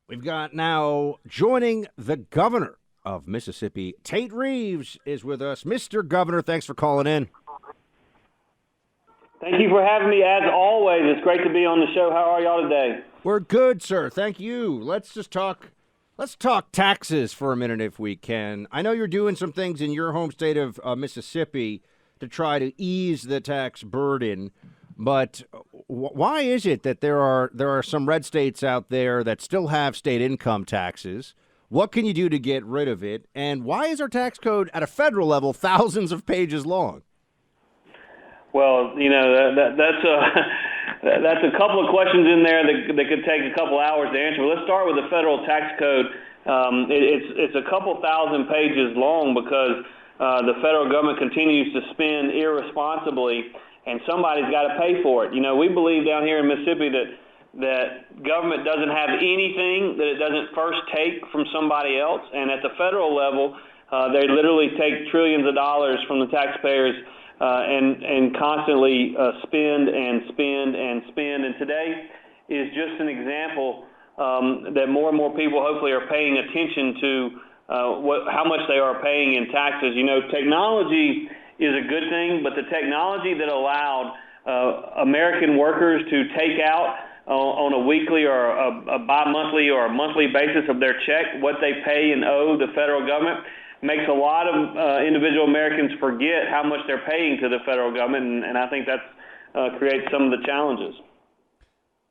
We've got now joining the governor of Mississippi, Tate Reeves, is with us. Mr. Governor, thanks for calling in. Thank you for having me. As always, it's great to be on the show. How are y'all today? We're good, sir. Thank you. Let's talk taxes for a minute if we can. I know you're doing some things in your home state of Mississippi to try to ease the tax burden. But why is it that there are some red states out there that still have state income taxes? What can you do to get rid of it? And why is our tax code at a federal level thousands of pages long? Well, that's a couple of questions in there that could take a couple hours to answer. But let's start with the federal tax code. It's a couple thousand pages long because the federal government continues to spend irresponsibly, and somebody's got to pay for it. We believe down here in Mississippi that government doesn't have anything that it doesn't first take from somebody else. And at the federal level, they literally take trillions of dollars from the taxpayers and constantly spend and spend and spend. And today is just an example that more and more people hopefully are paying attention to how much they are paying in taxes. Technology is a good thing, but the technology that allowed American workers to take out on a weekly or a bi-monthly or a monthly basis of their check what they pay and owe the federal government makes a lot of individual Americans forget how much they're paying to the federal government, and I think that creates some of the challenges.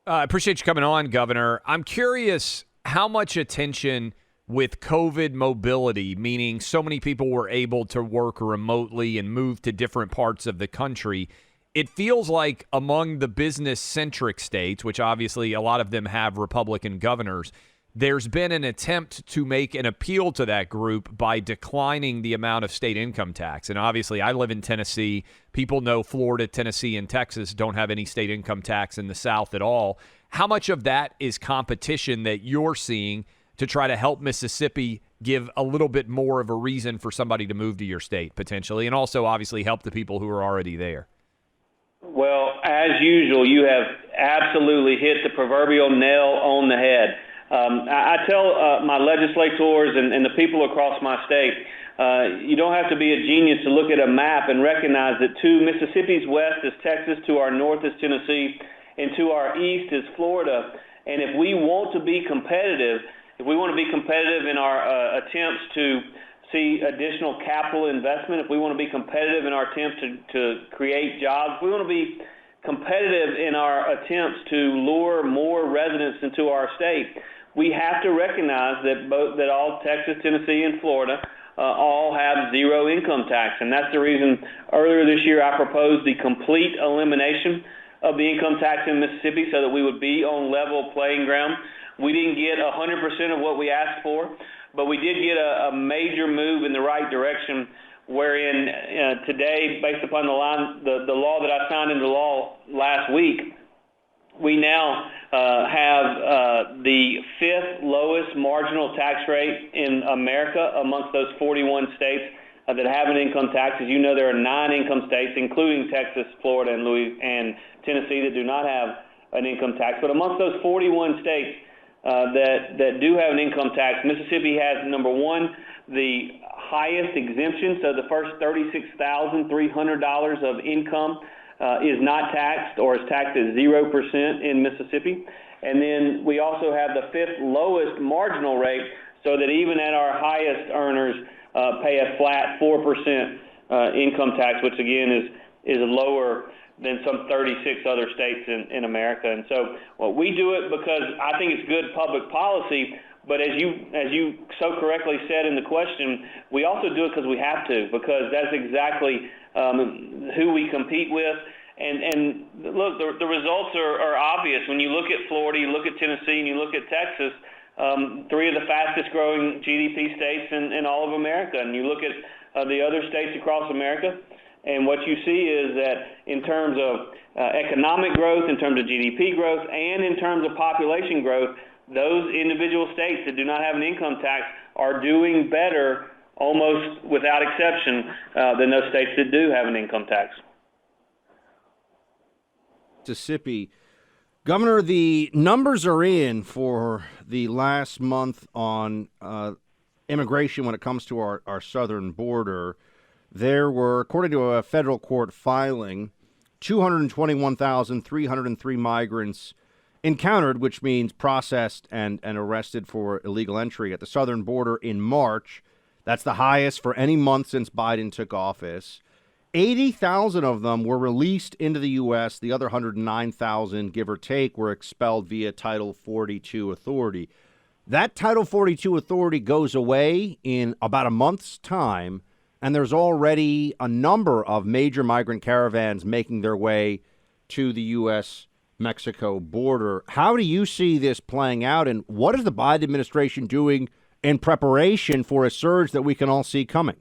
I appreciate you coming on, Governor. I'm curious how much attention with COVID mobility, meaning so many people were able to work remotely and move to different parts of the country. It feels like among the business-centric states, which obviously a lot of them have Republican governors, there's been an attempt to make an appeal to that group by declining the amount of state income tax. And obviously, I live in Tennessee. People know Florida, Tennessee, and Texas don't have any state income tax in the South at all. How much of that is competition that you're seeing to try to help Mississippi give a little bit more of a reason for somebody to move to your state, potentially, and also obviously help the people who are already there? Well, as usual, you have absolutely hit the proverbial nail on the head. I tell my legislators and the people across my state, you don't have to be a genius to look at a map and recognize that to Mississippi's west is Texas, to our north is Tennessee, and to our east is Florida. And if we want to be competitive, in our attempts to see additional capital investment, if we want to be competitive in our attempts to create jobs, if we want to be competitive in our attempts to lure more residents into our state, we have to recognize that all Texas, Tennessee, and Florida all have zero income tax. And that's the reason earlier this year I proposed the complete elimination of the income tax in Mississippi so that we would be on level playing ground. We didn't get 100% of what we asked for, but we did get a major move in the right direction, wherein today, based upon the law that I signed into law last week, we now have the fifth lowest marginal tax rate in America amongst those 41 states that have an income tax. As you know, there are 9 income states, including Texas, Florida, and Tennessee, that do not have an income tax. But amongst those 41 states that do have an income tax, Mississippi has, number one, the highest exemption. So the first $36,300 of income is not taxed or is taxed at 0% in Mississippi. And then we also have the fifth lowest marginal rate, so that even at our highest earners pay a flat 4% income tax, which again is lower than some 36 other states in America. And so we do it because I think it's good public policy. But as you so correctly said in the question, we also do it because we have to, because that's exactly who we compete with. And look, the results are obvious. When you look at Florida, you look at Tennessee, and you look at Texas, 3 of the fastest growing GDP states in all of America. And you look at the other states across America, and what you see is that in terms of economic growth, in terms of GDP growth, and in terms of population growth, those individual states that do not have an income tax are doing better, almost without exception, than those states that do have an income tax. Mississippi. Governor, the numbers are in for the last month on immigration when it comes to our southern border, there were, according to a federal court filing, 221,303 migrants encountered, which means processed and arrested for illegal entry at the southern border in March. That's the highest for any month since Biden took office. 80,000 of them were released into the U.S. The other 109,000, give or take, were expelled via Title 42 authority. That Title 42 authority goes away in about a month's time, and there's already a number of major migrant caravans making their way to the U.S.-Mexico border. How do you see this playing out, and what is the Biden administration doing in preparation for a surge that we can all see coming?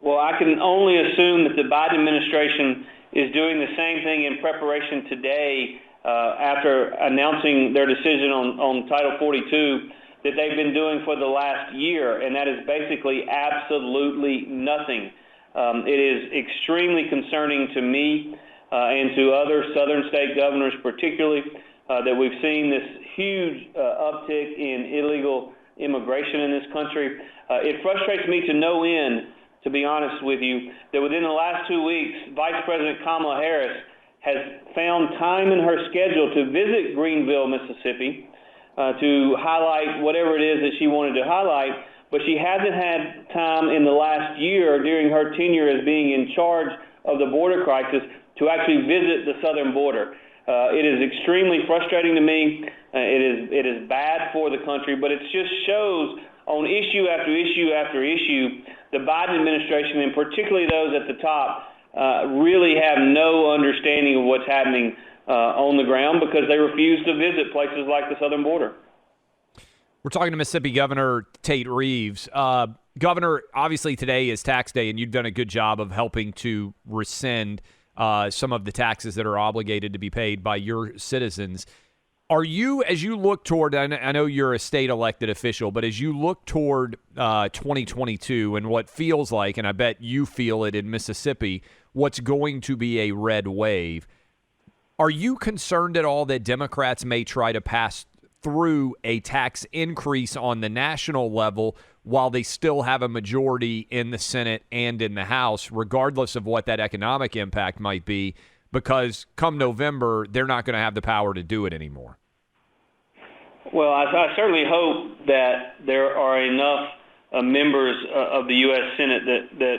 Well, I can only assume that the Biden administration is doing the same thing in preparation today after announcing their decision on Title 42 that they've been doing for the last year, and that is basically absolutely nothing. It is extremely concerning to me and to other southern state governors particularly that we've seen this huge uptick in illegal immigration in this country. It frustrates me to no end, to be honest with you, that within the last 2 weeks, Vice President Kamala Harris has found time in her schedule to visit Greenville, Mississippi, to highlight whatever it is that she wanted to highlight, but she hasn't had time in the last year during her tenure as being in charge of the border crisis to actually visit the southern border. It is extremely frustrating to me. It is bad for the country, but it just shows on issue after issue after issue, the Biden administration, and particularly those at the top, really have no understanding of what's happening on the ground because they refuse to visit places like the southern border. We're talking to Mississippi Governor Tate Reeves. Governor, obviously today is tax day, and you've done a good job of helping to rescind some of the taxes that are obligated to be paid by your citizens. Are you, as you look toward, I know you're a state elected official, but as you look toward 2022 and what feels like, and I bet you feel it in Mississippi, what's going to be a red wave, are you concerned at all that Democrats may try to pass through a tax increase on the national level while they still have a majority in the Senate and in the House, regardless of what that economic impact might be? Because come November, they're not going to have the power to do it anymore. Well, I certainly hope that there are enough members of the U.S. Senate that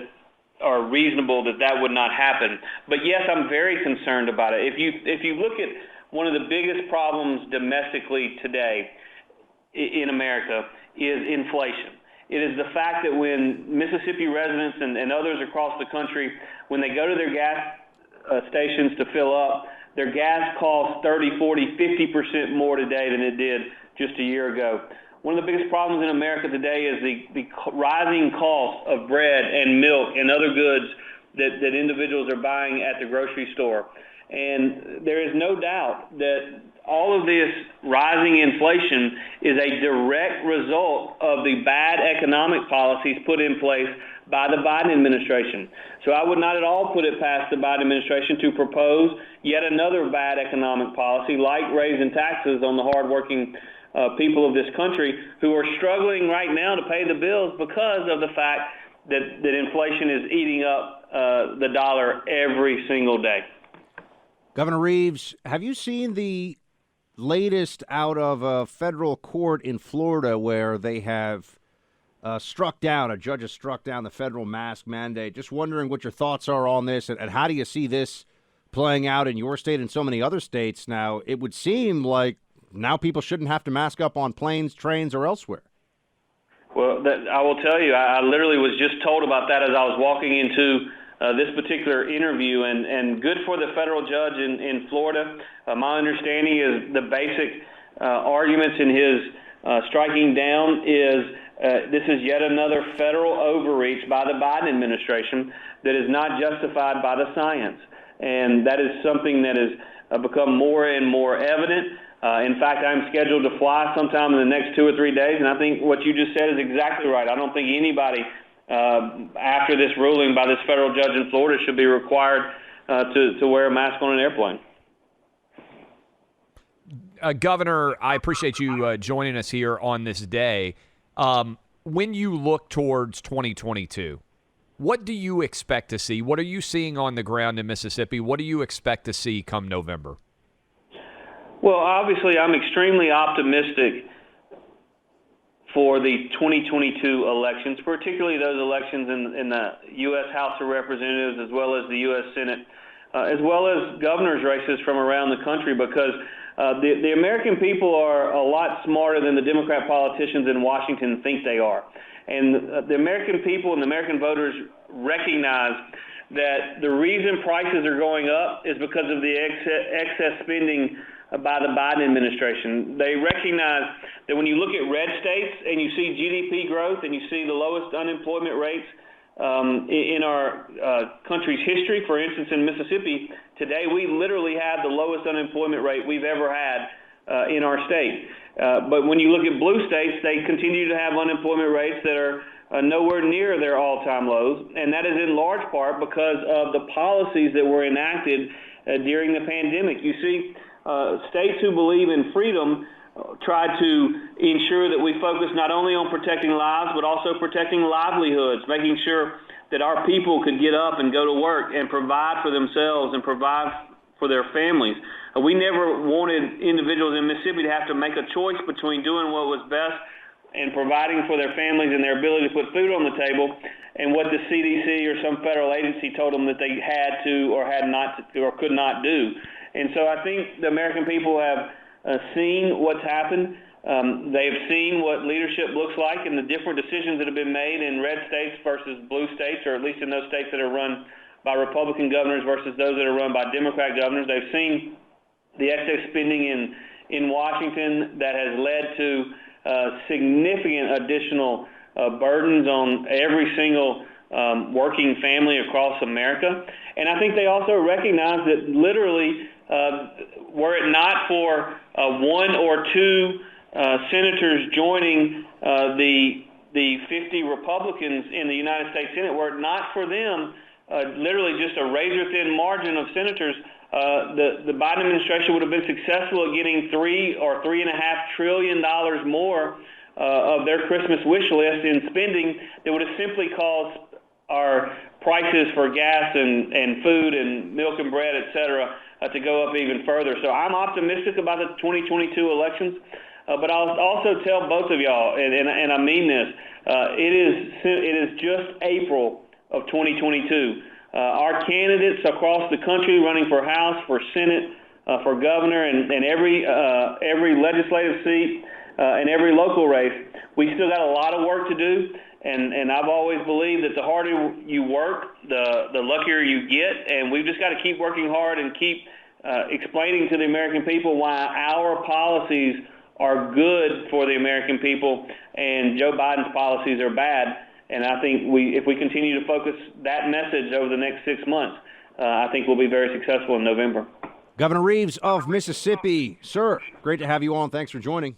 are reasonable that would not happen. But yes, I'm very concerned about it. If you look at one of the biggest problems domestically today in America is inflation. It is the fact that when Mississippi residents and others across the country, when they go to their gas stations to fill up, their gas costs 30, 40, 50% more today than it did just a year ago. One of the biggest problems in America today is the rising cost of bread and milk and other goods that individuals are buying at the grocery store. And there is no doubt that all of this rising inflation is a direct result of the bad economic policies put in place by the Biden administration. So I would not at all put it past the Biden administration to propose yet another bad economic policy like raising taxes on the hardworking people of this country who are struggling right now to pay the bills because of the fact that inflation is eating up the dollar every single day. Governor Reeves, have you seen the latest out of a federal court in Florida where they have a judge has struck down the federal mask mandate? Just wondering what your thoughts are on this, and how do you see this playing out in your state and so many other states now? It would seem like now people shouldn't have to mask up on planes, trains, or elsewhere. Well, I will tell you, I literally was just told about that as I was walking into this particular interview, and good for the federal judge in Florida. My understanding is the basic arguments in his striking down is this is yet another federal overreach by the Biden administration that is not justified by the science. And that is something that has become more and more evident. In fact, I'm scheduled to fly sometime in the next 2 or 3 days, and I think what you just said is exactly right. I don't think anybody after this ruling by this federal judge in Florida should be required to wear a mask on an airplane. Governor, I appreciate you joining us here on this day. When you look towards 2022, what do you expect to see? What are you seeing on the ground in Mississippi? What do you expect to see come November? Well, obviously, I'm extremely optimistic for the 2022 elections, particularly those elections in the U.S. House of Representatives as well as the U.S. Senate, as well as governor's races from around the country, because the American people are a lot smarter than the Democrat politicians in Washington think they are. And the American people and the American voters recognize that the reason prices are going up is because of the excess spending by the Biden administration. They recognize that when you look at red states and you see GDP growth and you see the lowest unemployment rates in our country's history, for instance, in Mississippi, today we literally have the lowest unemployment rate we've ever had in our state. But when you look at blue states, they continue to have unemployment rates that are nowhere near their all-time lows, and that is in large part because of the policies that were enacted during the pandemic. You see, states who believe in freedom try to ensure that we focus not only on protecting lives, but also protecting livelihoods, making sure that our people could get up and go to work and provide for themselves and provide for their families. We never wanted individuals in Mississippi to have to make a choice between doing what was best and providing for their families and their ability to put food on the table and what the CDC or some federal agency told them that they had to or had not to, or could not do. And so I think the American people have seen what's happened. They've seen what leadership looks like and the different decisions that have been made in red states versus blue states, or at least in those states that are run by Republican governors versus those that are run by Democrat governors. They've seen the excess spending in Washington that has led to significant additional burdens on every single working family across America. And I think they also recognize that literally, were it not for one or two senators joining the 50 Republicans in the United States Senate, were it not for them, literally just a razor-thin margin of senators, the Biden administration would have been successful at getting $3 or $3.5 trillion more of their Christmas wish list in spending that would have simply caused our prices for gas and food and milk and bread, et cetera, to go up even further. So I'm optimistic about the 2022 elections, but I'll also tell both of y'all, and I mean this, it is just April of 2022. Our candidates across the country running for House, for Senate, for governor, and every legislative seat and every local race, we still got a lot of work to do. And I've always believed that the harder you work, the luckier you get. And we've just got to keep working hard and keep explaining to the American people why our policies are good for the American people and Joe Biden's policies are bad. And I think if we continue to focus that message over the next 6 months, I think we'll be very successful in November. Governor Reeves of Mississippi. Sir, great to have you on. Thanks for joining.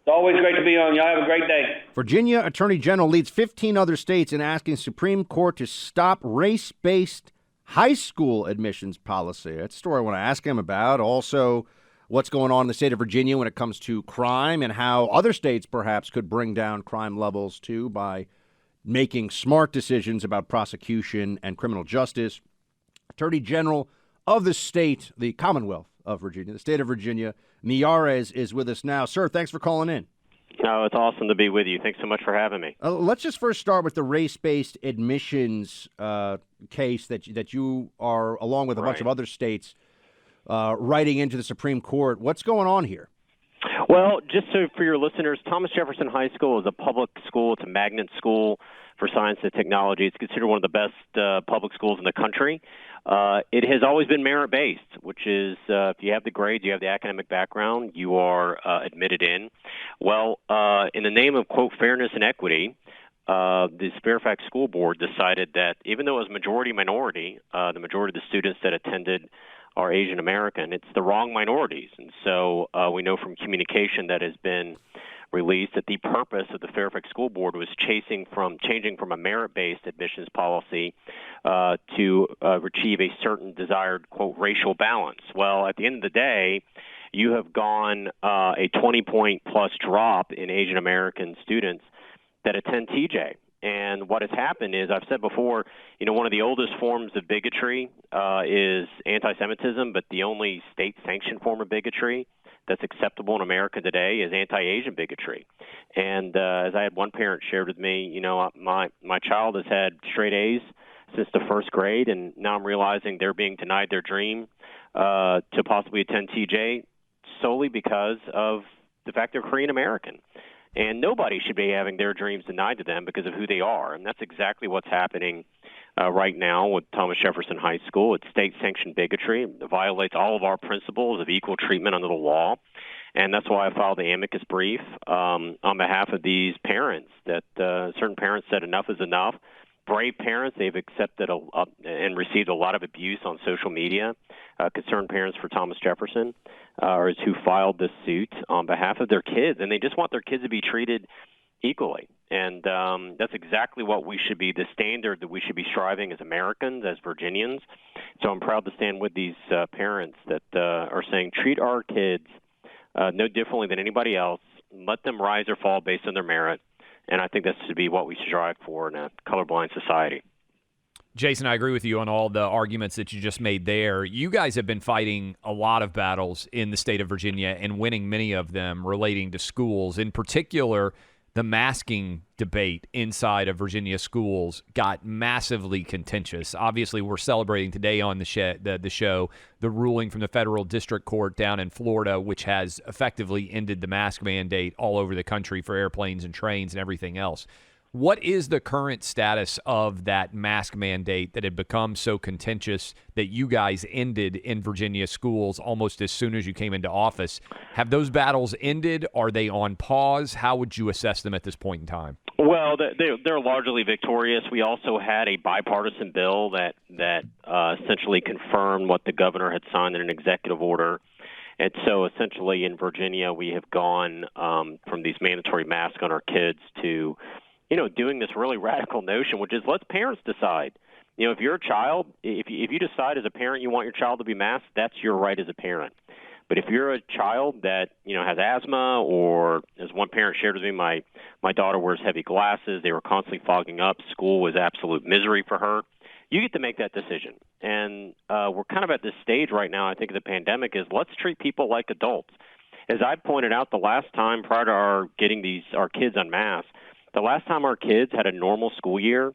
It's always great to be on. Y'all have a great day. Virginia Attorney General leads 15 other states in asking Supreme Court to stop race-based high school admissions policy. That's a story I want to ask him about. Also, what's going on in the state of Virginia when it comes to crime and how other states perhaps could bring down crime levels too by making smart decisions about prosecution and criminal justice. Attorney General of the state, the Commonwealth of Virginia, the state of Virginia, Miyares is with us now. Sir, thanks for calling in. Oh, it's awesome to be with you. Thanks so much for having me. Let's just first start with the race-based admissions case that you are, along with a bunch of other states, writing into the Supreme Court. What's going on here? Well, just so for your listeners, Thomas Jefferson High School is a public school. It's a magnet school for science and technology. It's considered one of the best public schools in the country. It has always been merit-based, which is if you have the grades, you have the academic background, you are admitted in. Well, in the name of, quote, fairness and equity, the Fairfax School Board decided that even though it was majority-minority, the majority of the students that attended are Asian American, it's the wrong minorities. And so we know from communication that has been released that the purpose of the Fairfax School Board was changing from a merit-based admissions policy to achieve a certain desired, quote, racial balance. Well, at the end of the day, you have gone a 20-point plus drop in Asian American students that attend TJ. And what has happened is, I've said before, one of the oldest forms of bigotry is anti-Semitism, but the only state-sanctioned form of bigotry that's acceptable in America today is anti-Asian bigotry. And as I had one parent shared with me, my child has had straight A's since the first grade, and now I'm realizing they're being denied their dream to possibly attend TJ solely because of the fact they're Korean American. And nobody should be having their dreams denied to them because of who they are. And that's exactly what's happening right now with Thomas Jefferson High School. It's state-sanctioned bigotry. It violates all of our principles of equal treatment under the law. And that's why I filed the amicus brief on behalf of these parents, that certain parents said enough is enough. Brave parents, they've accepted and received a lot of abuse on social media. Concerned parents for Thomas Jefferson is who filed this suit on behalf of their kids, and they just want their kids to be treated equally. And that's exactly what we should be, the standard that we should be striving as Americans, as Virginians. So I'm proud to stand with these parents that are saying treat our kids no differently than anybody else. Let them rise or fall based on their merit. And I think that should be what we strive for in a colorblind society. Jason, I agree with you on all the arguments that you just made there. You guys have been fighting a lot of battles in the state of Virginia and winning many of them relating to schools. In particular, the masking debate inside of Virginia schools got massively contentious. Obviously, we're celebrating today on the show the ruling from the federal district court down in Florida, which has effectively ended the mask mandate all over the country for airplanes and trains and everything else. What is the current status of that mask mandate that had become so contentious that you guys ended in Virginia schools almost as soon as you came into office? Have those battles ended? Are they on pause? How would you assess them at this point in time? Well, they're largely victorious. We also had a bipartisan bill that essentially confirmed what the governor had signed in an executive order. And so essentially in Virginia, we have gone from these mandatory masks on our kids to doing this really radical notion, which is let's parents decide. If you're a child, if you decide as a parent you want your child to be masked, that's your right as a parent. But if you're a child that, has asthma, or as one parent shared with me, my daughter wears heavy glasses, they were constantly fogging up, school was absolute misery for her, you get to make that decision. And we're kind of at this stage right now, I think, of the pandemic, is let's treat people like adults. As I pointed out, the last time prior to our getting our kids unmasked, the last time our kids had a normal school year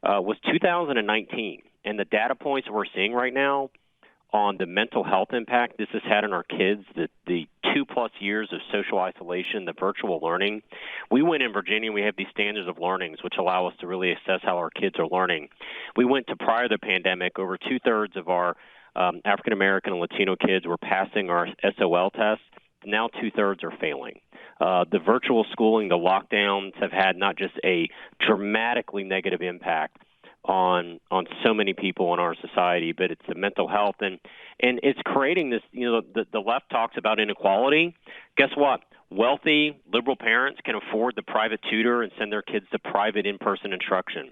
was 2019. And the data points we're seeing right now on the mental health impact this has had on our kids, the 2+ years of social isolation, the virtual learning. We went in Virginia, we have these standards of learnings, which allow us to really assess how our kids are learning. We went to prior to the pandemic, over 2/3 of our African-American and Latino kids were passing our SOL tests. Now 2/3 are failing. The virtual schooling, the lockdowns have had not just a dramatically negative impact on so many people in our society, but it's the mental health and it's creating this. The left talks about inequality. Guess what? Wealthy liberal parents can afford the private tutor and send their kids to private in-person instruction.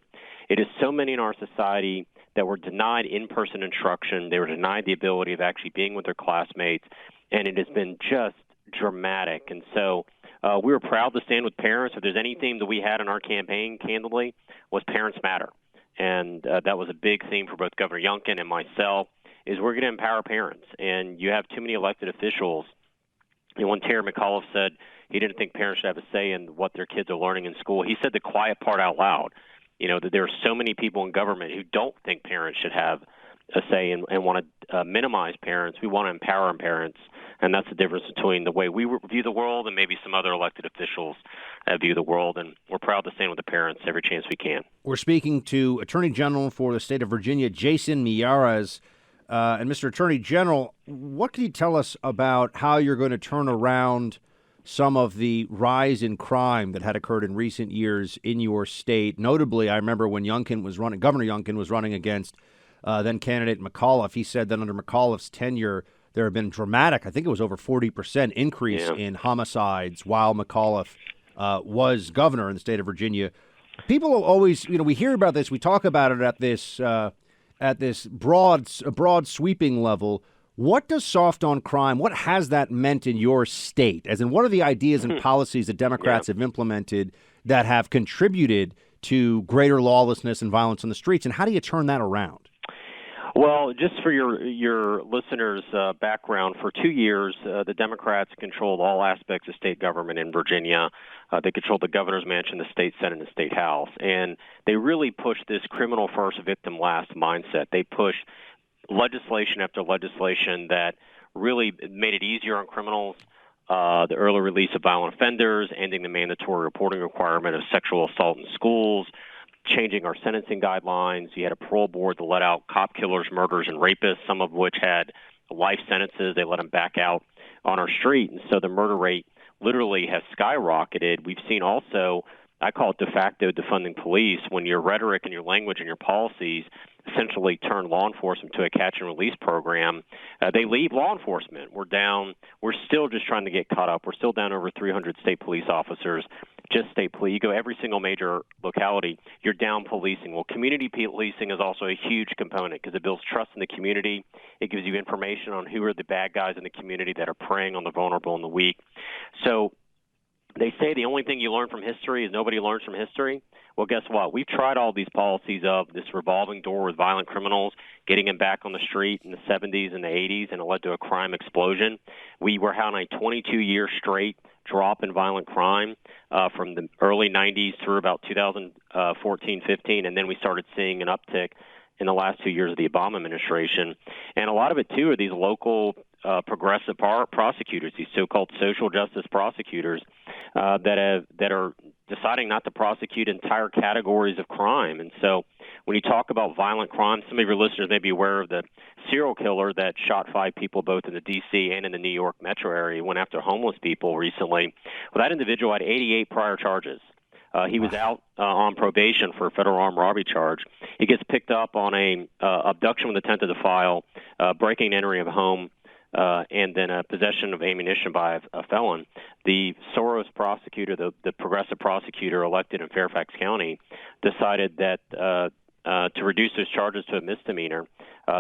It is so many in our society that were denied in-person instruction. They were denied the ability of actually being with their classmates, and it has been just dramatic. And so we were proud to stand with parents. If there's anything that we had in our campaign, candidly, was Parents Matter. And that was a big theme for both Governor Youngkin and myself, is we're going to empower parents. And you have too many elected officials. When Terry McAuliffe said he didn't think parents should have a say in what their kids are learning in school, he said the quiet part out loud, that there are so many people in government who don't think parents should have a say and want to minimize parents. We want to empower parents, and that's the difference between the way we view the world and maybe some other elected officials view the world, and we're proud to stand with the parents every chance we can. We're speaking to Attorney General for the state of Virginia, Jason Miyares. And Mr. Attorney General, what can you tell us about how you're going to turn around some of the rise in crime that had occurred in recent years in your state? Notably, I remember when Governor Youngkin was running against then candidate McAuliffe. He said that under McAuliffe's tenure, there have been dramatic, I think it was over 40% increase in homicides while McAuliffe was governor in the state of Virginia. People always, we hear about this, we talk about it at this broad sweeping level. What does soft on crime, what has that meant in your state? As in, what are the ideas and policies that Democrats have implemented that have contributed to greater lawlessness and violence on the streets, and how do you turn that around? Well, just for your listeners' background, for 2 years, the Democrats controlled all aspects of state government in Virginia. They controlled the governor's mansion, the state senate, and the state house. And they really pushed this criminal first, victim last mindset. They pushed legislation after legislation that really made it easier on criminals, the early release of violent offenders, ending the mandatory reporting requirement of sexual assault in schools, changing our sentencing guidelines. You had a parole board that let out cop killers, murderers, and rapists, some of which had life sentences. They let them back out on our street. And so the murder rate literally has skyrocketed. We've seen also, I call it de facto defunding police, when your rhetoric and your language and your policies essentially turn law enforcement to a catch and release program. They leave law enforcement. We're still just trying to get caught up. We're still down over 300 state police officers, just state police. You go every single major locality, you're down policing. Well, community policing is also a huge component because it builds trust in the community. It gives you information on who are the bad guys in the community that are preying on the vulnerable and the weak. So they say the only thing you learn from history is nobody learns from history. Well, guess what? We've tried all these policies of this revolving door with violent criminals, getting them back on the street in the 70s and the 80s, and it led to a crime explosion. We were on a 22-year straight drop in violent crime from the early 90s through about 2014-15, and then we started seeing an uptick in the last 2 years of the Obama administration. And a lot of it, too, are these local progressive prosecutors, these so-called social justice prosecutors that are deciding not to prosecute entire categories of crime. And so when you talk about violent crime, some of your listeners may be aware of the serial killer that shot 5 people both in the D.C. and in the New York metro area, went after homeless people recently. Well, that individual had 88 prior charges. He was out on probation for a federal armed robbery charge. He gets picked up on a abduction with intent to defile, breaking and entering of a home, and then a possession of ammunition by a felon. The Soros prosecutor, the progressive prosecutor elected in Fairfax County, decided that to reduce those charges to a misdemeanor.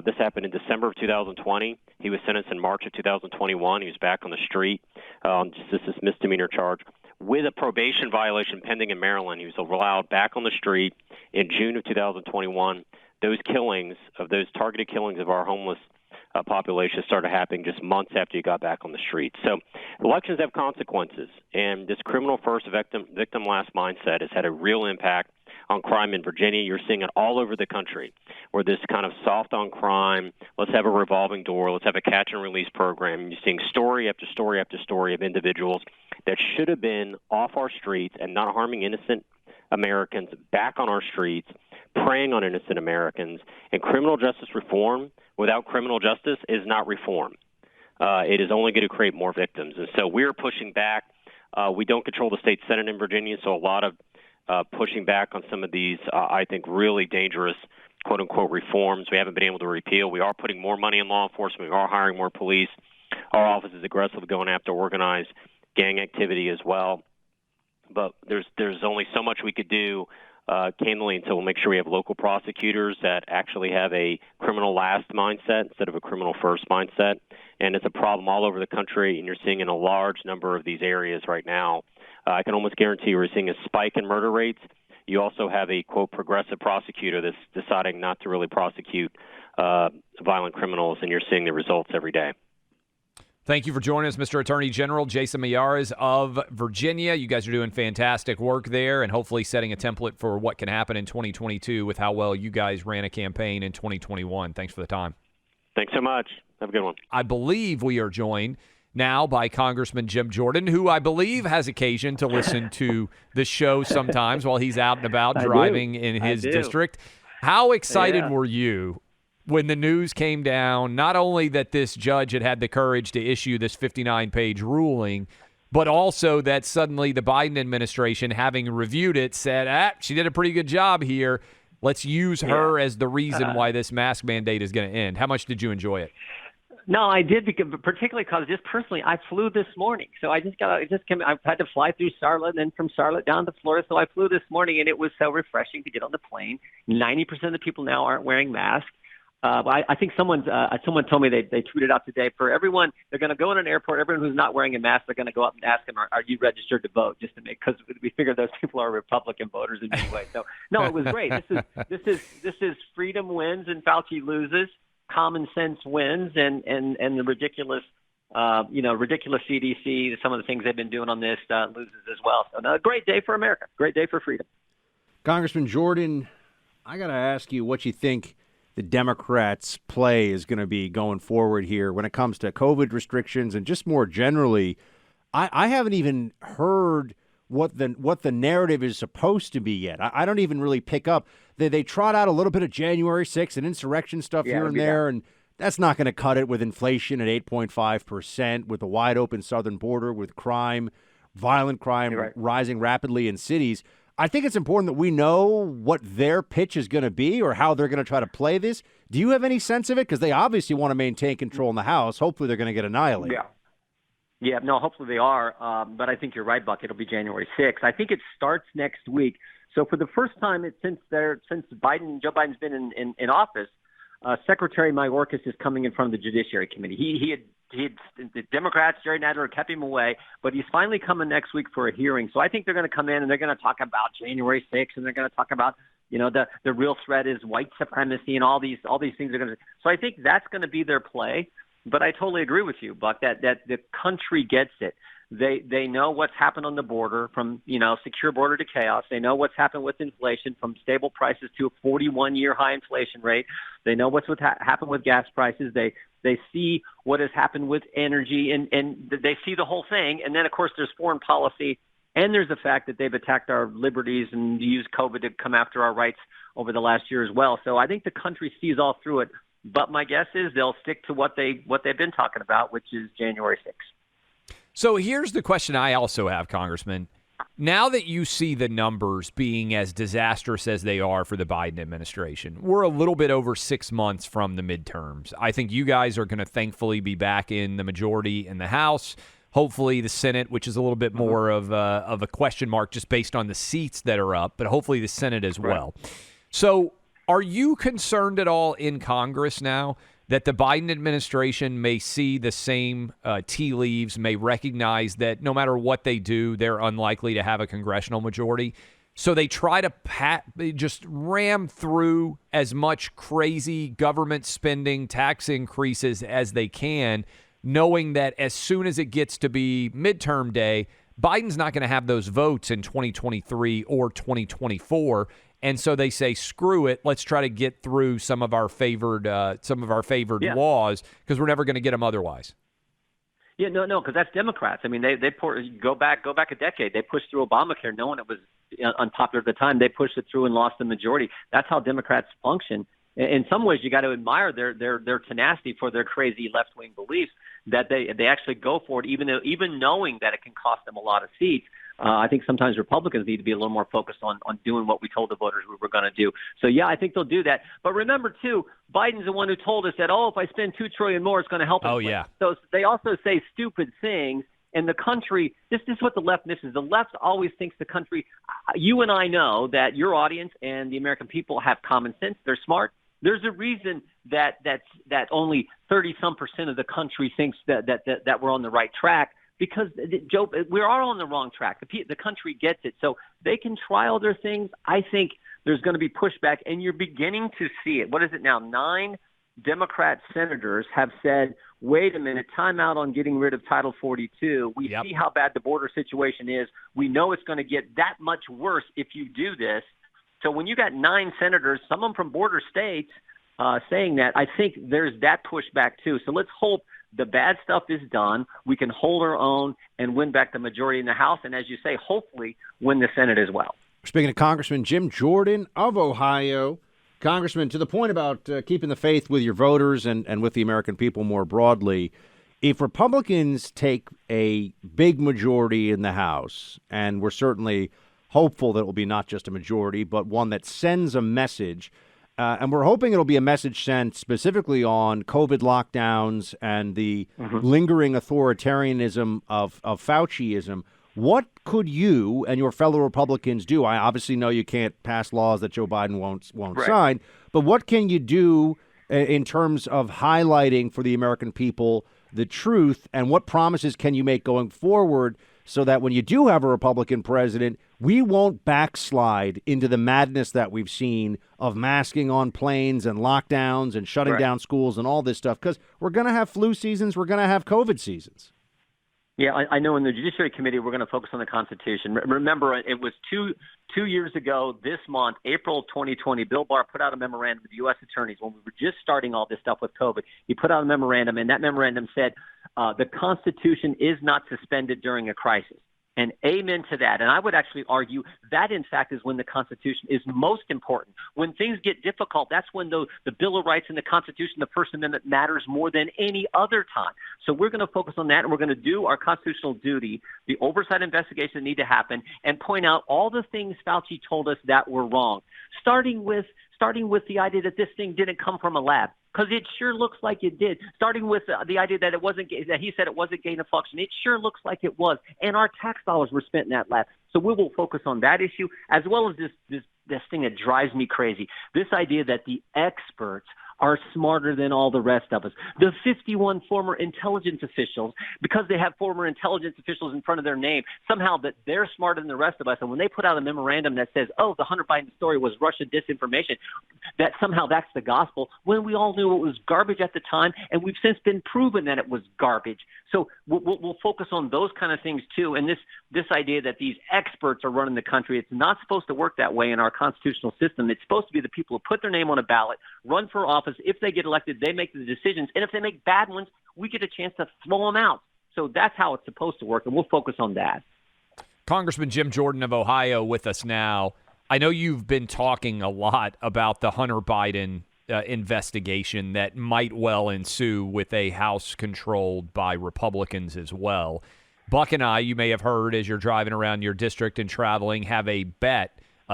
This happened in December of 2020. He was sentenced in March of 2021. He was back on the street on just this misdemeanor charge. With a probation violation pending in Maryland, he was allowed back on the street in June of 2021. Those targeted killings of our homeless population started happening just months after he got back on the street. So elections have consequences, and this criminal first, victim last mindset has had a real impact on crime in Virginia. You're seeing it all over the country, where this kind of soft on crime, let's have a revolving door, let's have a catch and release program. You're seeing story after story after story of individuals that should have been off our streets and not harming innocent Americans back on our streets, preying on innocent Americans. And criminal justice reform without criminal justice is not reform. It is only going to create more victims. And so we're pushing back. We don't control the state Senate in Virginia, so a lot of pushing back on some of these, I think, really dangerous, quote-unquote, reforms we haven't been able to repeal. We are putting more money in law enforcement. We are hiring more police. Our office is aggressively going after organized gang activity as well. But there's only so much we could do candidly until we'll make sure we have local prosecutors that actually have a criminal last mindset instead of a criminal first mindset. And it's a problem all over the country, and you're seeing in a large number of these areas right now. I can almost guarantee we're seeing a spike in murder rates. You also have a, quote, progressive prosecutor that's deciding not to really prosecute violent criminals, and you're seeing the results every day. Thank you for joining us, Mr. Attorney General Jason Miyares of Virginia. You guys are doing fantastic work there and hopefully setting a template for what can happen in 2022 with how well you guys ran a campaign in 2021. Thanks for the time. Thanks so much. Have a good one. I believe we are joined now by Congressman Jim Jordan, who I believe has occasion to listen to the show sometimes while he's out and about driving in his district. How excited were you when the news came down, not only that this judge had the courage to issue this 59-page ruling, but also that suddenly the Biden administration, having reviewed it, said, she did a pretty good job here. Let's use her as the reason why this mask mandate is going to end. How much did you enjoy it? No, I did, particularly because just personally, I flew this morning. So I had to fly through Charlotte and then from Charlotte down to Florida. So I flew this morning, and it was so refreshing to get on the plane. 90% of the people now aren't wearing masks. I think someone told me they tweeted out today for everyone. They're going to go in an airport. Everyone who's not wearing a mask, they're going to go up and ask them, "Are you registered to vote?" Just to make, because we figure those people are Republican voters in many ways. So no, it was great. This is freedom wins and Fauci loses. Common sense wins, and the ridiculous CDC. Some of the things they've been doing on this loses as well. So no, a great day for America. Great day for freedom. Congressman Jordan, I got to ask you what you think the Democrats' play is going to be going forward here when it comes to COVID restrictions and just more generally. I haven't even heard what the narrative is supposed to be yet. I don't even really pick up. They trot out a little bit of January 6th and insurrection stuff here and there, and that's not going to cut it with inflation at 8.5%, with a wide open southern border, with crime, violent crime rising rapidly in cities. I think it's important that we know what their pitch is going to be or how they're going to try to play this. Do you have any sense of it? Because they obviously want to maintain control in the House. Hopefully they're going to get annihilated. Yeah, no, hopefully they are. But I think you're right, Buck. It'll be January 6th. I think it starts next week. So for the first time since Joe Biden's been in office, Secretary Mayorkas is coming in front of the Judiciary Committee. He had the Democrats, Jerry Nadler, kept him away, but he's finally coming next week for a hearing. So I think they're going to come in and they're going to talk about January 6th, and they're going to talk about, the real threat is white supremacy and all these things are going to. So I think that's going to be their play. But I totally agree with you, Buck, that the country gets it. They know what's happened on the border, from secure border to chaos. They know what's happened with inflation, from stable prices to a 41-year high inflation rate. They know what's happened with gas prices. They see what has happened with energy, and they see the whole thing. And then, of course, there's foreign policy, and there's the fact that they've attacked our liberties and used COVID to come after our rights over the last year as well. So I think the country sees all through it. But my guess is they'll stick to what they've been talking about, which is January 6th. So here's the question I also have, Congressman. Now that you see the numbers being as disastrous as they are for the Biden administration, we're a little bit over 6 months from the midterms. I think you guys are going to thankfully be back in the majority in the House. Hopefully the Senate, which is a little bit more of a question mark just based on the seats that are up, but hopefully the Senate as well. So are you concerned at all in Congress now that the Biden administration may see the same tea leaves, may recognize that no matter what they do, they're unlikely to have a congressional majority? So they try to just ram through as much crazy government spending, tax increases as they can, knowing that as soon as it gets to be midterm day, Biden's not going to have those votes in 2023 or 2024. And so they say, screw it, let's try to get through some of our favored laws, because we're never going to get them otherwise. Yeah, no, because that's Democrats. I mean, they go back a decade. They pushed through Obamacare, knowing it was unpopular at the time. They pushed it through and lost the majority. That's how Democrats function. In some ways, you got to admire their tenacity for their crazy left-wing beliefs, that they actually go for it, even knowing that it can cost them a lot of seats. I think sometimes Republicans need to be a little more focused on doing what we told the voters we were going to do. So, yeah, I think they'll do that. But remember, too, Biden's the one who told us that, if I spend $2 trillion more, it's going to help us. Oh, yeah. So they also say stupid things. And the country, this is what the left misses. The left always thinks the country, you and I know that your audience and the American people have common sense. They're smart. There's a reason that only 30-some% of the country thinks that we're on the right track. Because, Joe, we are on the wrong track. The country gets it. So they can try other things. I think there's going to be pushback, and you're beginning to see it. What is it now? 9 Democrat senators have said, wait a minute, time out on getting rid of Title 42. We see how bad the border situation is. We know it's going to get that much worse if you do this. So when you got 9 senators, some of them from border states, saying that, I think there's that pushback too. So let's hope the bad stuff is done. We can hold our own and win back the majority in the House. And as you say, hopefully win the Senate as well. Speaking of Congressman Jim Jordan of Ohio, Congressman, to the point about keeping the faith with your voters and with the American people more broadly, if Republicans take a big majority in the House, and we're certainly hopeful that it will be not just a majority, but one that sends a message, and we're hoping it'll be a message sent specifically on COVID lockdowns and the lingering authoritarianism of Fauciism. What could you and your fellow Republicans do? I obviously know you can't pass laws that Joe Biden won't sign, but what can you do in terms of highlighting for the American people the truth, and what promises can you make going forward so that when you do have a Republican president, we won't backslide into the madness that we've seen of masking on planes and lockdowns and shutting down schools and all this stuff, because we're going to have flu seasons, we're going to have COVID seasons. Yeah, I know in the Judiciary Committee we're going to focus on the Constitution. Remember, it was two years ago this month, April 2020, Bill Barr put out a memorandum with the U.S. attorneys when we were just starting all this stuff with COVID. He put out a memorandum, and that memorandum said the Constitution is not suspended during a crisis. And amen to that. And I would actually argue that, in fact, is when the Constitution is most important. When things get difficult, that's when the Bill of Rights and the Constitution, the First Amendment, matters more than any other time. So we're going to focus on that, and we're going to do our constitutional duty, the oversight investigations that need to happen, and point out all the things Fauci told us that were wrong, starting with the idea that this thing didn't come from a lab, because it sure looks like it did. Starting with the idea that that he said it wasn't gain of function. It sure looks like it was, and our tax dollars were spent in that lab. So we will focus on that issue, as well as this thing that drives me crazy. This idea that the experts are smarter than all the rest of us. The 51 former intelligence officials, because they have former intelligence officials in front of their name, somehow that they're smarter than the rest of us. And when they put out a memorandum that says, oh, the Hunter Biden story was Russian disinformation, that somehow that's the gospel, when we all knew it was garbage at the time, and we've since been proven that it was garbage. So we'll focus on those kind of things too. And this idea that these experts are running the country, it's not supposed to work that way in our constitutional system. It's supposed to be the people who put their name on a ballot, run for office. If they get elected, they make the decisions. And if they make bad ones, we get a chance to throw them out. So that's how it's supposed to work, and we'll focus on that. Congressman Jim Jordan of Ohio with us now. I know you've been talking a lot about the Hunter Biden investigation that might well ensue with a House controlled by Republicans as well. Buck and I, you may have heard as you're driving around your district and traveling, have a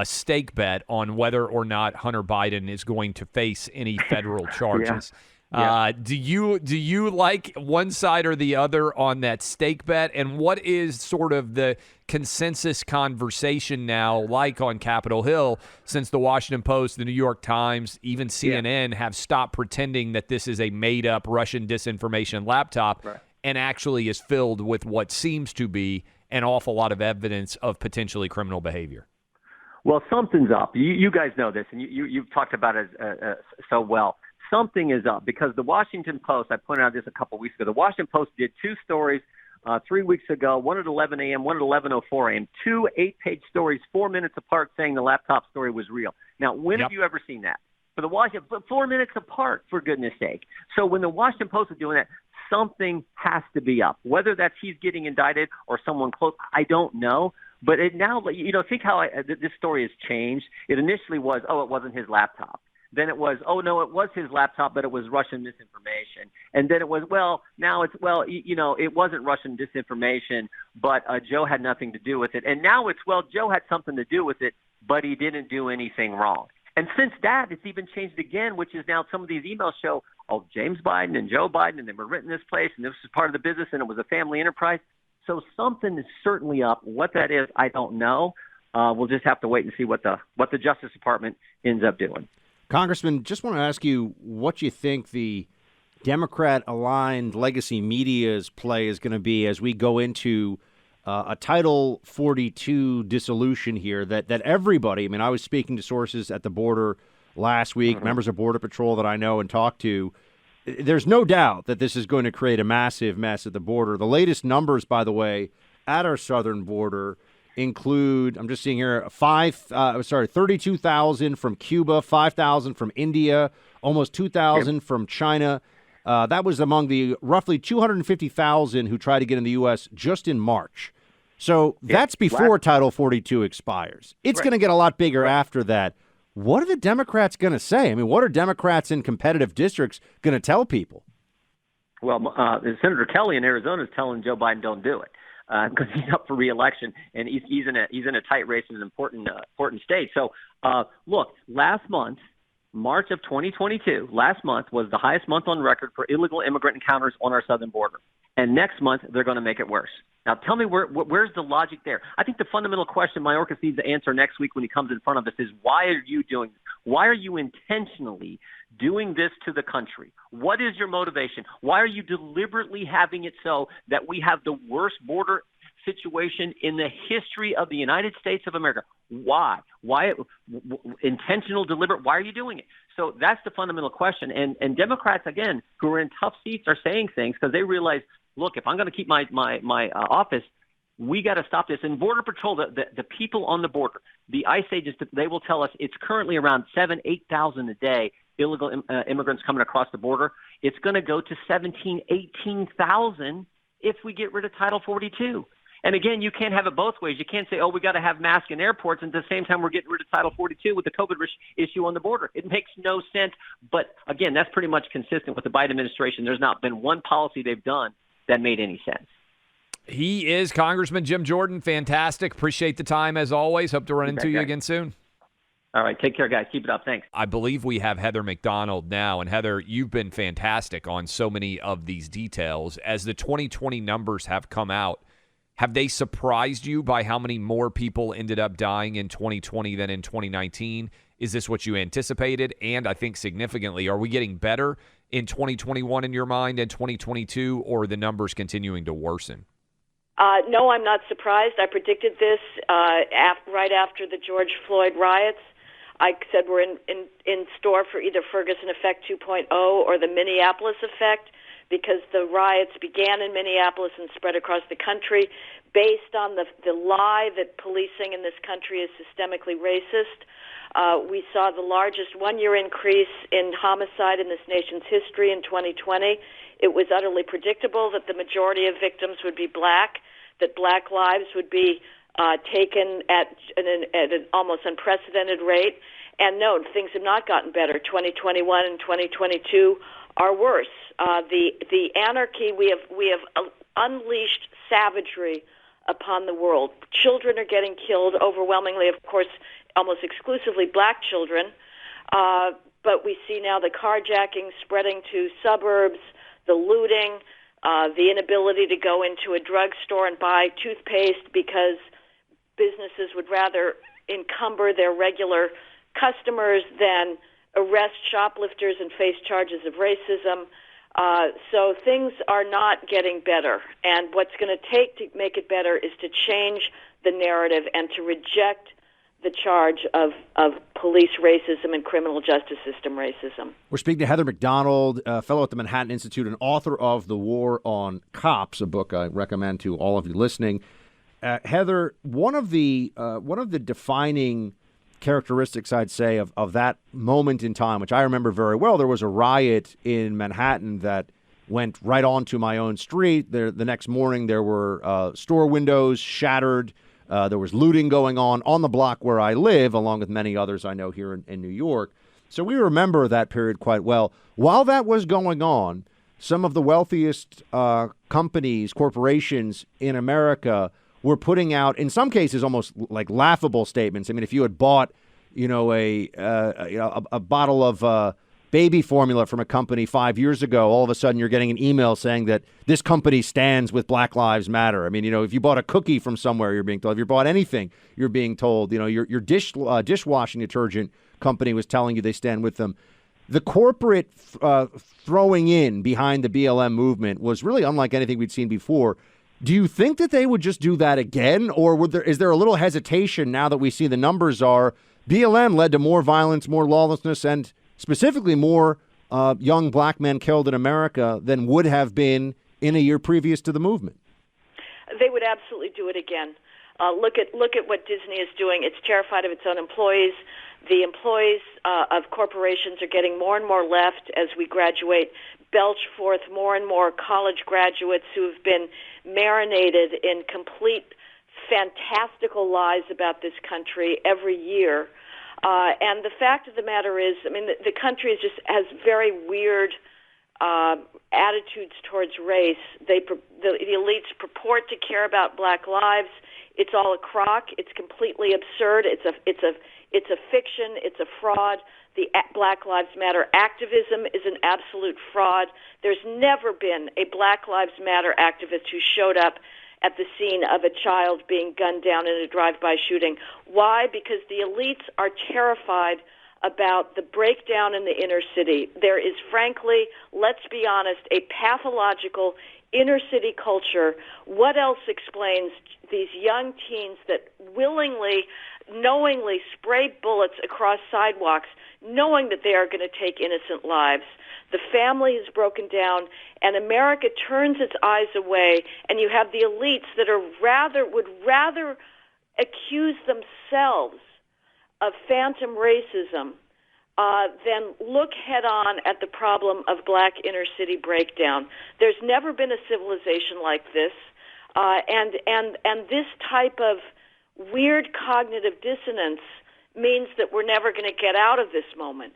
stake bet on whether or not Hunter Biden is going to face any federal charges. Yeah. Do you like one side or the other on that stake bet? And what is sort of the consensus conversation now like on Capitol Hill, since the Washington Post, the New York Times, even CNN have stopped pretending that this is a made-up Russian disinformation laptop and actually is filled with what seems to be an awful lot of evidence of potentially criminal behavior? Well, something's up. You guys know this, and you've talked about it so well. Something is up, because the Washington Post, I pointed out this a couple weeks ago, the Washington Post did two stories 3 weeks ago, one at 11 a.m., one at 11:04 a.m., two 8-page stories 4 minutes apart saying the laptop story was real. Now, when have you ever seen that? For the Washington, 4 minutes apart, for goodness sake. So when the Washington Post is doing that, something has to be up. Whether that's he's getting indicted or someone close, I don't know. But it now, think how this story has changed. It initially was, it wasn't his laptop. Then it was, oh, no, it was his laptop, but it was Russian misinformation. And then it was, it wasn't Russian disinformation, but Joe had nothing to do with it. And now it's, Joe had something to do with it, but he didn't do anything wrong. And since that, it's even changed again, which is now some of these emails show, James Biden and Joe Biden, and they were written in this place, and this was part of the business, and it was a family enterprise. So something is certainly up. What that is, I don't know. We'll just have to wait and see what the Justice Department ends up doing. Congressman, just want to ask you what you think the Democrat-aligned legacy media's play is going to be as we go into a Title 42 dissolution here that everybody, I was speaking to sources at the border last week, members of Border Patrol that I know and talk to. There's no doubt that this is going to create a massive mess at the border. The latest numbers, by the way, at our southern border include, I'm just seeing here, 32,000 from Cuba, 5,000 from India, almost 2,000 from China. That was among the roughly 250,000 who tried to get in the U.S. just in March. So that's before Title 42 expires. It's going to get a lot bigger after that. What are the Democrats going to say? What are Democrats in competitive districts going to tell people? Well, Senator Kelly in Arizona is telling Joe Biden don't do it because he's up for re-election, and he's in a tight race in an important state. So, look, last month, March of 2022, last month was the highest month on record for illegal immigrant encounters on our southern border. And next month, they're going to make it worse. Now, tell me where's the logic there? I think the fundamental question Mayorkas needs to answer next week when he comes in front of us is, why are you doing this? Why are you intentionally doing this to the country? What is your motivation? Why are you deliberately having it so that we have the worst border situation in the history of the United States of America? Why? Intentional, deliberate? Why are you doing it? So that's the fundamental question. And Democrats, again, who are in tough seats, are saying things because they realize, look, if I'm going to keep my office, we got to stop this. And Border Patrol, the people on the border, the ICE agents, they will tell us it's currently around 8,000 a day, illegal immigrants coming across the border. It's going to go to 18,000 if we get rid of Title 42. And again, you can't have it both ways. You can't say, we got to have masks in airports, and at the same time we're getting rid of Title 42 with the COVID issue on the border. It makes no sense. But again, that's pretty much consistent with the Biden administration. There's not been one policy they've done that made any sense. He is Congressman Jim Jordan. Fantastic. Appreciate the time as always. Hope to run into you again soon. All right. Take care, guys. Keep it up. Thanks. I believe we have Heather McDonald now. And Heather, you've been fantastic on so many of these details. As the 2020 numbers have come out, have they surprised you by how many more people ended up dying in 2020 than in 2019? Is this what you anticipated? And I think significantly, are we getting better in 2021 in your mind and 2022, or are the numbers continuing to worsen? No, I'm not surprised. I predicted this right after the George Floyd riots. I said we're in store for either Ferguson Effect 2.0 or the Minneapolis Effect, because the riots began in Minneapolis and spread across the country based on the lie that policing in this country is systemically racist. We saw the largest one-year increase in homicide in this nation's history in 2020. It was utterly predictable that the majority of victims would be black, that black lives would be taken at an almost unprecedented rate. And no, things have not gotten better. 2021 and 2022 are worse. The anarchy, we have unleashed savagery upon the world. Children are getting killed, overwhelmingly, of course, almost exclusively black children. But we see now the carjacking spreading to suburbs, the looting, the inability to go into a drugstore and buy toothpaste because businesses would rather encumber their regular customers than arrest shoplifters and face charges of racism. So things are not getting better. And what's going to take to make it better is to change the narrative and to reject the charge of police racism and criminal justice system racism. We're speaking to Heather McDonald, a fellow at the Manhattan Institute and author of The War on Cops, a book I recommend to all of you listening. Heather, one of the defining characteristics, I'd say, of that moment in time, which I remember very well, there was a riot in Manhattan that went right onto my own street. The next morning, there were store windows shattered. There was looting going on the block where I live, along with many others I know here in New York. So we remember that period quite well. While that was going on, some of the wealthiest companies, corporations in America were putting out, in some cases, almost like laughable statements. I mean, if you had bought, a bottle of baby formula from a company 5 years ago, all of a sudden you're getting an email saying that this company stands with Black Lives Matter. I mean, if you bought a cookie from somewhere, you're being told. If you bought anything, you're being told. Your dishwashing detergent company was telling you they stand with them. The corporate throwing in behind the BLM movement was really unlike anything we'd seen before. Do you think that they would just do that again, or is there a little hesitation now that we see the numbers are BLM led to more violence, more lawlessness, and specifically more young black men killed in America than would have been in a year previous to the movement? They would absolutely do it again. Look at what Disney is doing. It's terrified of its own employees. The employees of corporations are getting more and more left as we graduate, belch forth more and more college graduates who have been marinated in complete fantastical lies about this country every year. And the fact of the matter is, I mean, the country has very weird attitudes towards race. The elites purport to care about black lives. It's all a crock. It's completely absurd. It's a fiction. It's a fraud. The Black Lives Matter activism is an absolute fraud. There's never been a Black Lives Matter activist who showed up at the scene of a child being gunned down in a drive-by shooting. Why? Because the elites are terrified about the breakdown in the inner city. There is, frankly, let's be honest, a pathological inner city culture. What else explains these young teens that willingly, knowingly spray bullets across sidewalks, knowing that they are going to take innocent lives? The family is broken down, and America turns its eyes away, and you have the elites that would rather accuse themselves of phantom racism than look head on at the problem of black inner city breakdown. There's never been a civilization like this, and this type of weird cognitive dissonance means that we're never going to get out of this moment.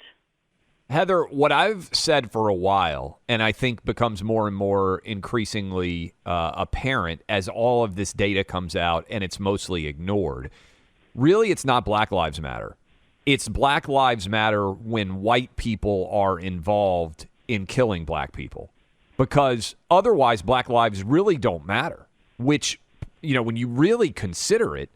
Heather, what I've said for a while, and I think becomes more and more increasingly apparent as all of this data comes out and it's mostly ignored, really it's not Black Lives Matter. It's Black Lives Matter when white people are involved in killing black people. Because otherwise Black lives really don't matter, which, you know, when you really consider it,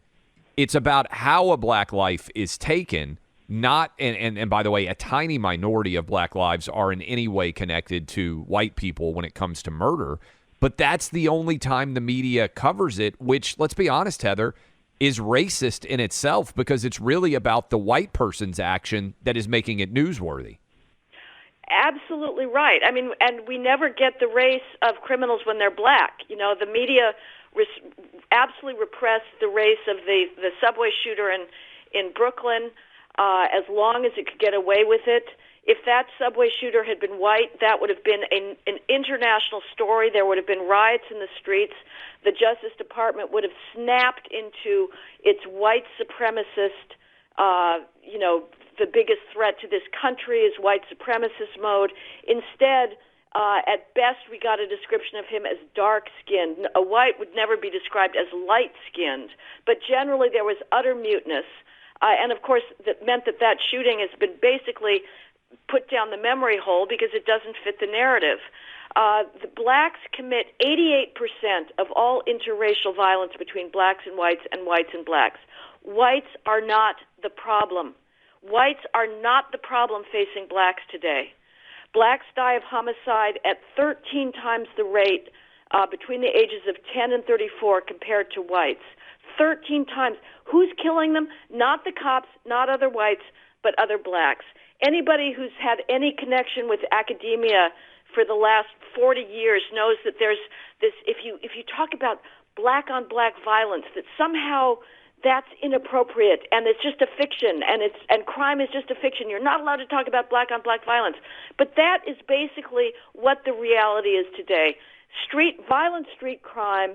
it's about how a black life is taken. Not, and by the way, a tiny minority of black lives are in any way connected to white people when it comes to murder. But that's the only time the media covers it, which, let's be honest, Heather, is racist in itself because it's really about the white person's action that is making it newsworthy. Absolutely right. I mean, and we never get the race of criminals when they're black. You know, the media absolutely repressed the race of the subway shooter in Brooklyn as long as it could get away with it. If that subway shooter had been white, that would have been an international story. There would have been riots in the streets. The Justice Department would have snapped into its white supremacist, the biggest threat to this country is white supremacist mode. Instead, at best, we got a description of him as dark-skinned. A white would never be described as light-skinned, but generally there was utter muteness. And, of course, that meant that shooting has been basically put down the memory hole because it doesn't fit the narrative. The blacks commit 88% of all interracial violence between blacks and whites and blacks. Whites are not the problem. Whites are not the problem facing blacks today. Blacks die of homicide at 13 times the rate between the ages of 10 and 34 compared to whites. 13 times. Who's killing them? Not the cops, not other whites, but other blacks. Anybody who's had any connection with academia for the last 40 years knows that there's this, if you talk about black-on-black violence, that somehow that's inappropriate and it's just a fiction and crime is just a fiction. You're not allowed to talk about black-on-black violence. But that is basically what the reality is today. Violent street crime,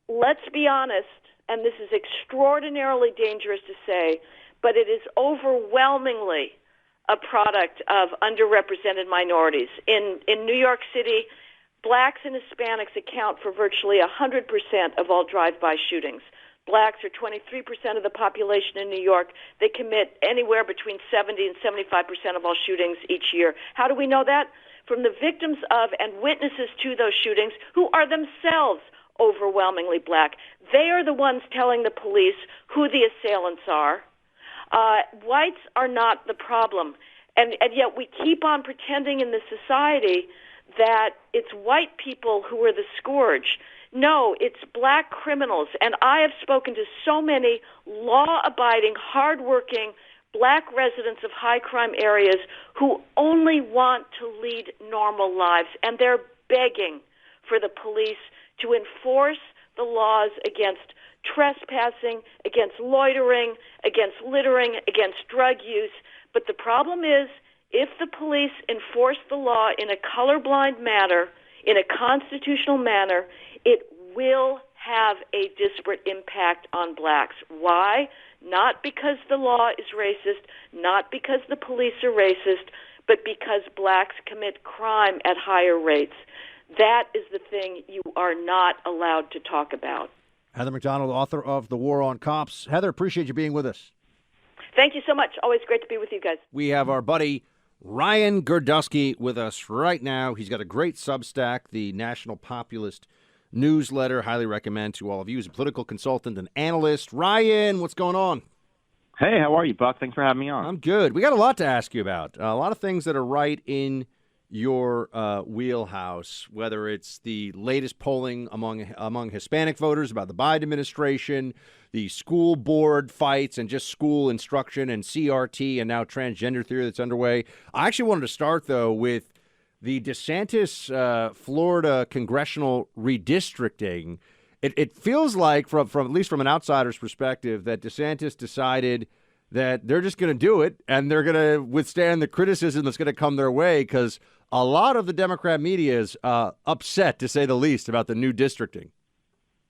let's be honest, and this is extraordinarily dangerous to say, but it is overwhelmingly a product of underrepresented minorities. In New York City, blacks and Hispanics account for virtually 100% of all drive-by shootings. Blacks are 23% of the population in New York. They commit anywhere between 70 and 75% of all shootings each year. How do we know that? From the victims of and witnesses to those shootings who are themselves overwhelmingly black. They are the ones telling the police who the assailants are. Whites are not the problem. And yet we keep on pretending in this society that it's white people who are the scourge. No, it's black criminals. And I have spoken to so many law-abiding, hardworking black residents of high-crime areas who only want to lead normal lives. And they're begging for the police to enforce the laws against trespassing, against loitering, against littering, against drug use. But the problem is, if the police enforce the law in a colorblind manner, in a constitutional manner, it will have a disparate impact on blacks. Why? Not because the law is racist, not because the police are racist, but because blacks commit crime at higher rates. That is the thing you are not allowed to talk about. Heather McDonald, author of The War on Cops. Heather, appreciate you being with us. Thank you so much. Always great to be with you guys. We have our buddy Ryan Girdusky with us right now. He's got a great Substack, the National Populist newsletter. Highly recommend to all of you. He's a political consultant and analyst. Ryan, what's going on? Hey, how are you, Buck? Thanks for having me on. I'm good. We got a lot to ask you about. A lot of things that are right in your wheelhouse, whether it's the latest polling among Hispanic voters about the Biden administration, the school board fights and just school instruction and CRT and now transgender theory that's underway. I actually wanted to start, though, with the DeSantis Florida congressional redistricting. It feels like, from at least from an outsider's perspective, that DeSantis decided that they're just going to do it and they're going to withstand the criticism that's going to come their way, because a lot of the Democrat media is upset, to say the least, about the new districting.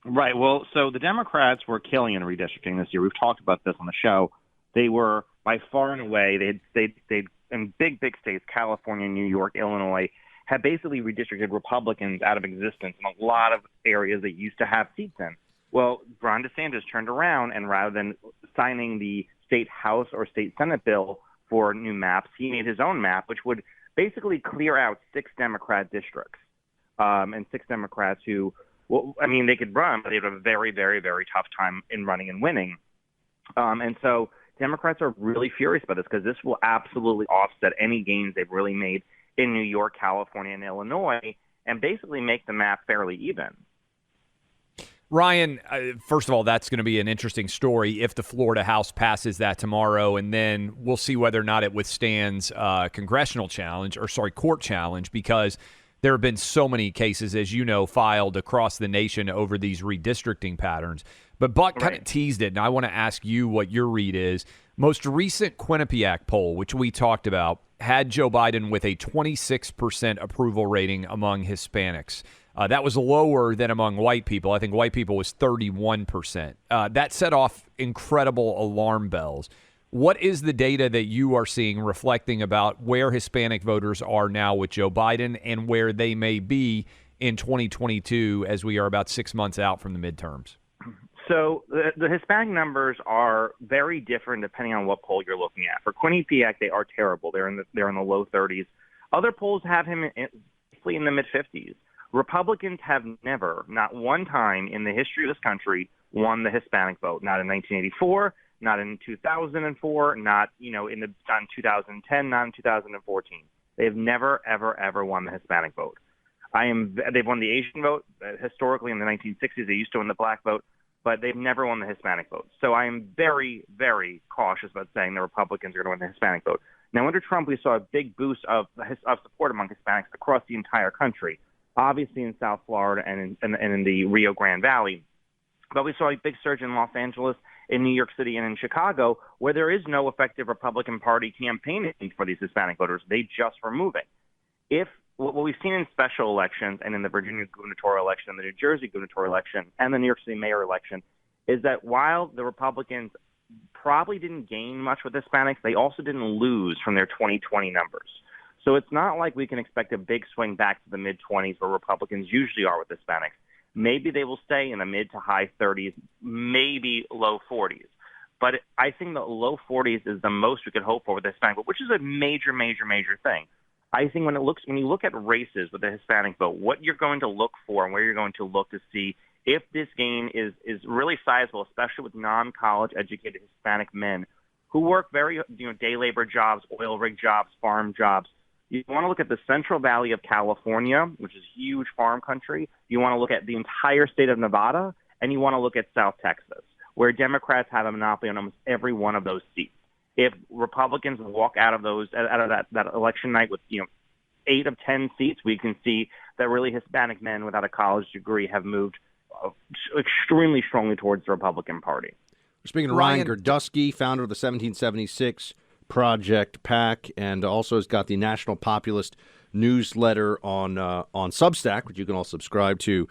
Right. Well, so the Democrats were killing in redistricting this year. We've talked about this on the show. They were by far and away, they in big states, California, New York, Illinois, had basically redistricted Republicans out of existence in a lot of areas they used to have seats in. Well, Ron DeSantis turned around, and rather than signing the state House or state Senate bill for new maps, he made his own map, which would basically clear out 6 Democrat districts, and 6 Democrats who, well, I mean, they could run, but they'd have a very, very, very tough time in running and winning. And so Democrats are really furious about this, because this will absolutely offset any gains they've really made in New York, California, and Illinois, and basically make the map fairly even. Ryan, first of all, that's going to be an interesting story if the Florida House passes that tomorrow, and then we'll see whether or not it withstands congressional challenge, court challenge, because there have been so many cases, as you know, filed across the nation over these redistricting patterns. But Buck kind of teased it, and I want to ask you what your read is. Most recent Quinnipiac poll, which we talked about, had Joe Biden with a 26% approval rating among Hispanics. That was lower than among white people. I think white people was 31%. That set off incredible alarm bells. What is the data that you are seeing reflecting about where Hispanic voters are now with Joe Biden and where they may be in 2022 as we are about 6 months out from the midterms? So the Hispanic numbers are very different depending on what poll you're looking at. For Quinnipiac, they are terrible. They're in the low 30s. Other polls have him in the mid 50s. Republicans have never, not one time in the history of this country, won the Hispanic vote. Not in 1984, not in 2004, not in 2010, not in 2014. They have never, ever won the Hispanic vote. They've won the Asian vote historically in the 1960s. They used to win the black vote, but they've never won the Hispanic vote. So I am very, very cautious about saying the Republicans are going to win the Hispanic vote. Now, under Trump, we saw a big boost of support among Hispanics across the entire country, obviously in South Florida and in the Rio Grande Valley. But we saw a big surge in Los Angeles, in New York City, and in Chicago, where there is no effective Republican Party campaigning for these Hispanic voters. They just were moving. If what we've seen in special elections and in the Virginia gubernatorial election, and the New Jersey gubernatorial election, and the New York City mayor election, is that while the Republicans probably didn't gain much with Hispanics, they also didn't lose from their 2020 numbers. So it's not like we can expect a big swing back to the mid-20s where Republicans usually are with Hispanics. Maybe they will stay in the mid to high 30s, maybe low 40s. But I think the low 40s is the most we could hope for with the Hispanic vote, which is a major thing. I think when you look at races with the Hispanic vote, what you're going to look for and where you're going to look to see if this gain is really sizable, especially with non-college educated Hispanic men who work very day labor jobs, oil rig jobs, farm jobs. You want to look at the Central Valley of California, which is huge farm country. You want to look at the entire state of Nevada, and you want to look at South Texas, where Democrats have a monopoly on almost every one of those seats. If Republicans walk out of that election night with 8 of 10 seats, we can see that really Hispanic men without a college degree have moved extremely strongly towards the Republican Party. We're speaking to Ryan Girdusky, founder of the 1776 Project PAC, and also has got the National Populist newsletter on Substack, which you can all subscribe to.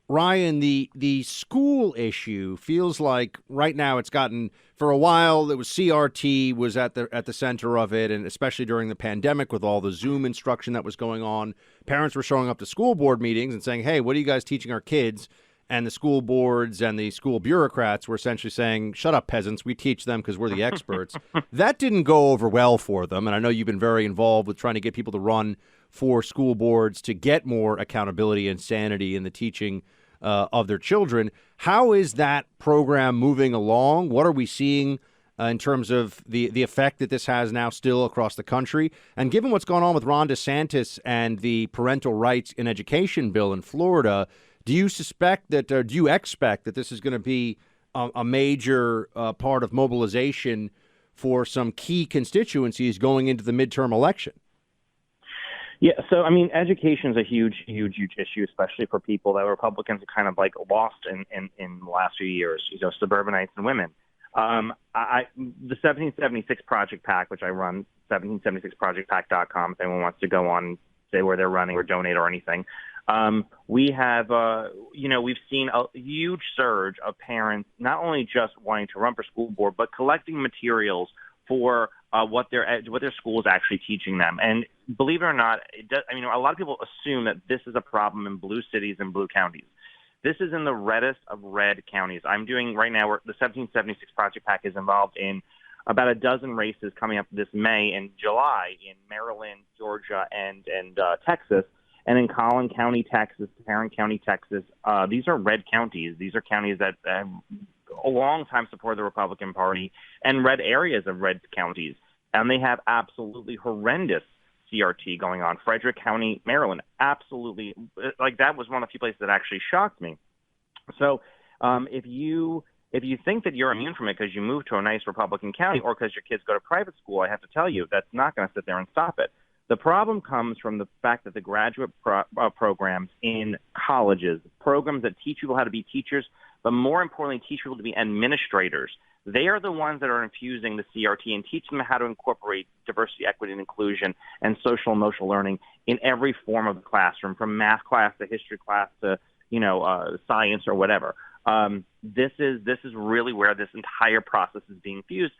Ryan, the school issue feels like right now it's gotten, for a while, it was CRT was at the center of it, and especially during the pandemic with all the Zoom instruction that was going on, parents were showing up to school board meetings and saying, hey, what are you guys teaching our kids? And the school boards and the school bureaucrats were essentially saying, shut up, peasants, we teach them because we're the experts. That didn't go over well for them, and I know you've been very involved with trying to get people to run for school boards to get more accountability and sanity in the teaching of their children. How is that program moving along? What are we seeing in terms of the effect that this has now still across the country. And given what's going on with Ron DeSantis and the parental rights in education bill in Florida, do you expect that this is going to be a major part of mobilization for some key constituencies going into the midterm election? Yeah, so I mean, education is a huge issue, especially for people that Republicans have kind of like lost in the last few years. Suburbanites and women. The 1776 Project PAC, which I run, 1776projectpac.com. If anyone wants to go on, say where they're running or donate or anything. We have, we've seen a huge surge of parents not only just wanting to run for school board, but collecting materials for what their school is actually teaching them. And believe it or not, a lot of people assume that this is a problem in blue cities and blue counties. This is in the reddest of red counties. I'm doing right now, the 1776 Project PAC is involved in about a dozen races coming up this May and July in Maryland, Georgia, and Texas. And in Collin County, Texas, Tarrant County, Texas, these are red counties. These are counties that have a long time supported the Republican Party and red areas of red counties. And they have absolutely horrendous CRT going on. Frederick County, Maryland, absolutely. Like, that was one of the few places that actually shocked me. So if you think that you're immune from it because you moved to a nice Republican county or because your kids go to private school, I have to tell you that's not going to sit there and stop it. The problem comes from the fact that the graduate programs in colleges, programs that teach people how to be teachers, but more importantly, teach people to be administrators, they are the ones that are infusing the CRT and teach them how to incorporate diversity, equity, and inclusion and social emotional learning in every form of the classroom, from math class to history class to science or whatever. This is really where this entire process is being fused,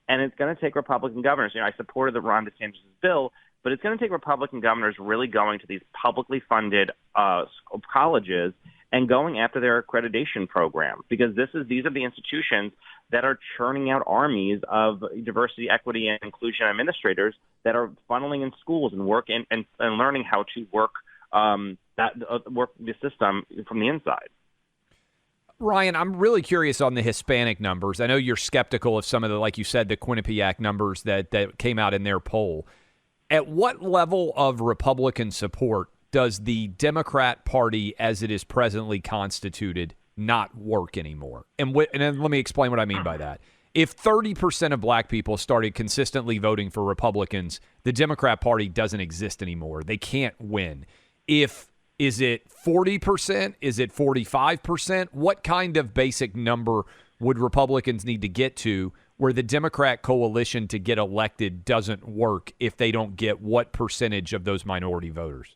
and it's going to take Republican governors. I supported the Ron DeSantis bill, but it's going to take Republican governors really going to these publicly funded colleges and going after their accreditation program, because these are the institutions that are churning out armies of diversity, equity, and inclusion administrators that are funneling in schools and work and learning how to work work the system from the inside. Ryan, I'm really curious on the Hispanic numbers. I know you're skeptical of some of the, like you said, the Quinnipiac numbers that came out in their poll. At what level of Republican support does the Democrat Party, as it is presently constituted, not work anymore? And then let me explain what I mean by that. If 30% of black people started consistently voting for Republicans, the Democrat Party doesn't exist anymore. They can't win. Is it 40%? Is it 45%? What kind of basic number would Republicans need to get to where the Democrat coalition to get elected doesn't work if they don't get what percentage of those minority voters?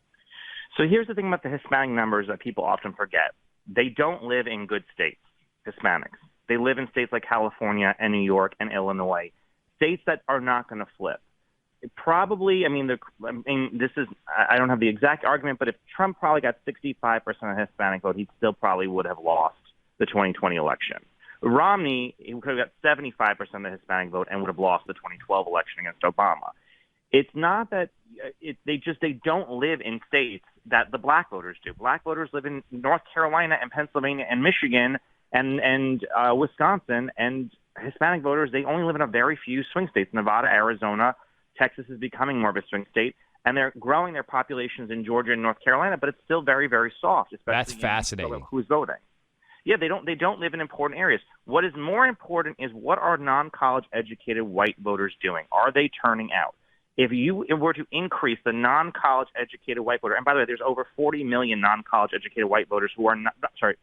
So here's the thing about the Hispanic numbers that people often forget. They don't live in good states, Hispanics. They live in states like California and New York and Illinois, states that are not going to flip. Probably, this is, I don't have the exact argument, but if Trump probably got 65% of the Hispanic vote, he still probably would have lost the 2020 election. Romney, he could have got 75% of the Hispanic vote and would have lost the 2012 election against Obama. It's not that they don't live in states that the black voters do. Black voters live in North Carolina and Pennsylvania and Michigan and Wisconsin, and Hispanic voters, they only live in a very few swing states, Nevada, Arizona. Texas is becoming more of a swing state, and they're growing their populations in Georgia and North Carolina, but it's still very, very soft, especially That's fascinating. Who's voting. Yeah, they don't live in important areas. What is more important is what are non-college educated white voters doing? Are they turning out? If you were to increase the non-college educated white voter, and by the way, there's over 40 million non-college educated white voters who are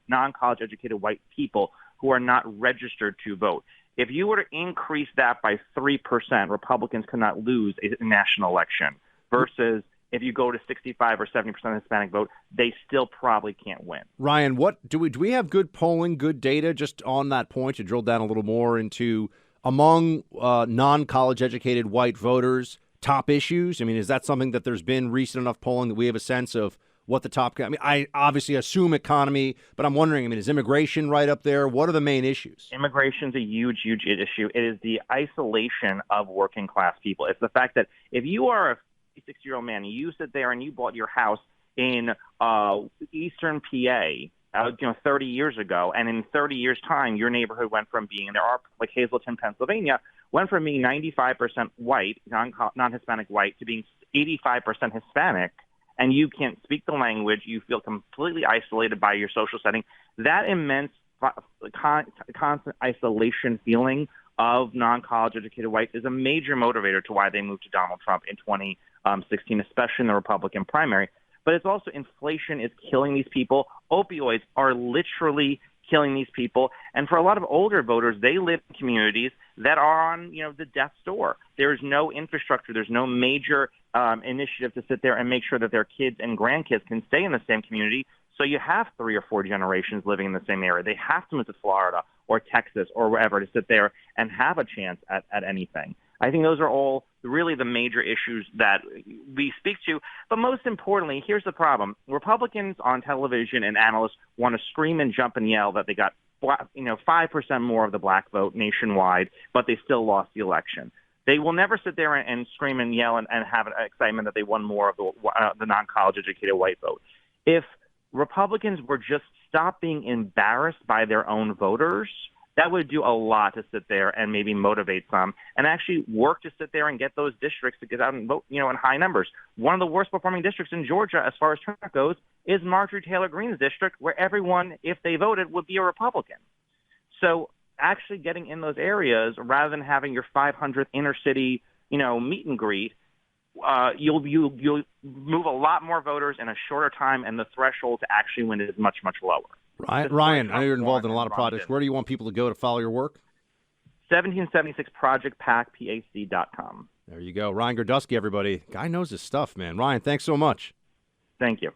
non-college educated white people who are not registered to vote. If you were to increase that by 3%, Republicans could not lose a national election. Versus if you go to 65 or 70% of Hispanic vote, they still probably can't win. Ryan, what do we have good polling, good data just on that point to drill down a little more into among non-college educated white voters, top issues? I mean, is that something that there's been recent enough polling that we have a sense of what the top? I mean, I obviously assume economy, but I'm wondering, is immigration right up there? What are the main issues? Immigration's a huge, huge issue. It is the isolation of working class people. It's the fact that if you are a 56-year-old man, you sit there and you bought your house in eastern PA, 30 years ago, and in 30 years' time, your neighborhood went from being, and there are, like Hazleton, Pennsylvania, went from being 95% white, non-Hispanic white, to being 85% Hispanic, and you can't speak the language, you feel completely isolated by your social setting. That immense constant isolation feeling of non-college educated whites is a major motivator to why they moved to Donald Trump in 2016, especially in the Republican primary. But it's also inflation is killing these people. Opioids are literally killing these people. And for a lot of older voters, they live in communities that are on, the death's door. There's no infrastructure. There's no major initiative to sit there and make sure that their kids and grandkids can stay in the same community. So you have 3 or 4 generations living in the same area. They have to move to Florida or Texas or wherever to sit there and have a chance at anything. I think those are all really the major issues that we speak to. But most importantly, here's the problem. Republicans on television and analysts want to scream and jump and yell that they got 5% more of the black vote nationwide, but they still lost the election. They will never sit there and scream and yell and have an excitement that they won more of the non-college educated white vote. If Republicans were just stop being embarrassed by their own voters, that would do a lot to sit there and maybe motivate some and actually work to sit there and get those districts to get out and vote, in high numbers. One of the worst performing districts in Georgia as far as turnout goes is Marjorie Taylor Greene's district, where everyone, if they voted, would be a Republican. So actually getting in those areas rather than having your 500th inner city, meet and greet, you'll move a lot more voters in a shorter time, and the threshold to actually win is much, much lower. Ryan, I know you're involved in a lot of projects. Where do you want people to go to follow your work? 1776 Project PAC, PAC.com. There you go. Ryan Girdusky, everybody. Guy knows his stuff, man. Ryan, thanks so much. Thank you.